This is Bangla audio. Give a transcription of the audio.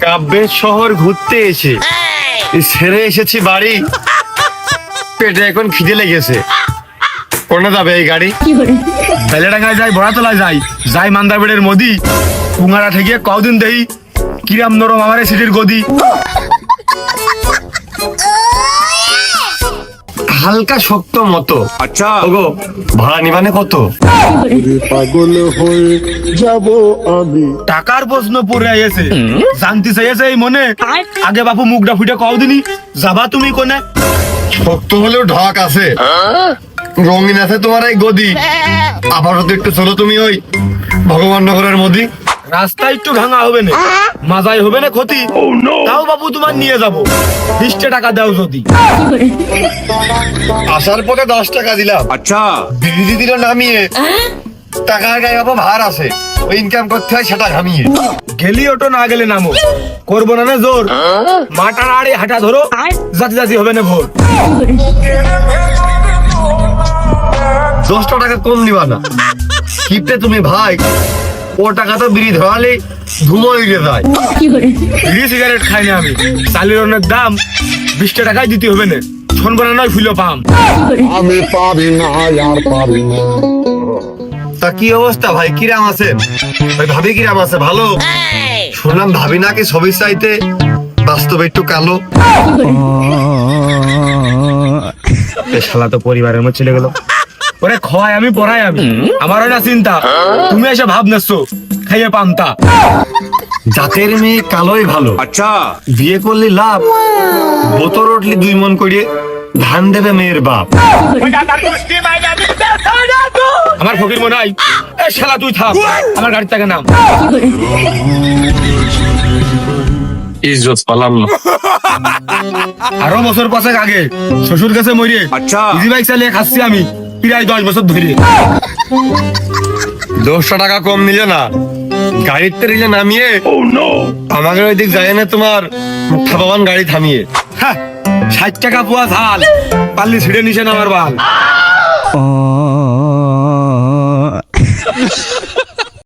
কাব্যের শহর ঘুরতে এসে ছেড়ে এসেছি বাড়ি, পেটে এখন খিদে লেগেছে। কোনে যাবে এই গাড়ি? বেলেডাঙ্গায় যাই, বড়াতলায় যাই, যাই মান্দারবেড়ের মোদি, পুঙ্গারা ঠেকিয়ে কদিন দেই কিরাম নরম আমারে সিটির গদি। হালকা শক্ত মতো। আচ্ছা ওগো ভাড়া নিবানে কত? পাগল হয়ে যাব আমি। টাকার প্রশ্ন পড়ে আইছে, জানতে চাইছে এই মনে। আগে বাপু মুখটা ফুটে কও দিনি, যাবা তুমি কোনে? শক্ত হলেও ঢাক আছে, রঙিন আছে তোমার এই গদি। আপাতত তো একটু চলো তুমি ওই ভগবান নগরের মোদি। রাস্তা একটু ভাঙা হবে না, মাজাই হবে না ক্ষতি, তাও বাবু তোমার নিয়ে যাবো। 20 টাকা দাও যদি। আসার পথে 10 টাকা দিলাম। আচ্ছা বিড়ি দিল নামিয়ে, টাকার গায়ে বাবা ভার আছে, ওই ইনকাম করতে হয় সেটা ঘামিয়ে। গেলি ওটো না গেলে নামো, করবো না না জোর। মাটার আড়ে হাঁটা ধরো, জাতি জাতি হবে না ভোর। 10 টাকা কম নিবা না কিপটে তুমি ভাই, ও টাকা তো বিড়ি ধরালে ধুমো উড়ে যায়। বিড়ি সিগারেট খাই না আমি, চালের অনেক দাম, 20 টাকায় দিতে হবে না, শুনবো না নয় ফুলো পাম। আমি পারি না আর পারি না। তা কি অবস্থা ভাই, কিরাম আছেন? ভাই ভাবি কিরাম আছে? ভালো? শুনলাম ভাবি নাকি ছবির চাইতে বাস্তবে একটু কালো। শালা তো পরিবারের মধ্যে চলে গেল। ওরে খয় আমি পড়াই আমি, আমারও না চিন্তা, তুমি এসে ভাব নেছো খাইয়ে পান্তা। জাতের মেয়ে কালোই ভালো, আচ্ছা বিয়ে করলে লাভ, বোতর উঠলি 2 মন করিয়ে ধান দেবে মেয়ের বাপ। আমার ফকির মনে হয়, এ শালা তুই থাক, আমার গাড়ি থেকে নাম। ইজ্জত পালাম না। আরো বছর 5 আগে শ্বশুর কাছে মরিয়ে আচ্ছা ইজি বাইক চালিয়ে খাচ্ছি আমি প্রায় 10 বছর ধরে। 10 টাকা কম নিলে না, গাড়ির তেলে নামিয়ে আমাকে ওই দিক যায় না তোমার থাবাবান গাড়ি থামিয়ে। 60 টাকা পোয়া ঝাল, পাল্লি ছিঁড়ে নিছেন আমার বাল।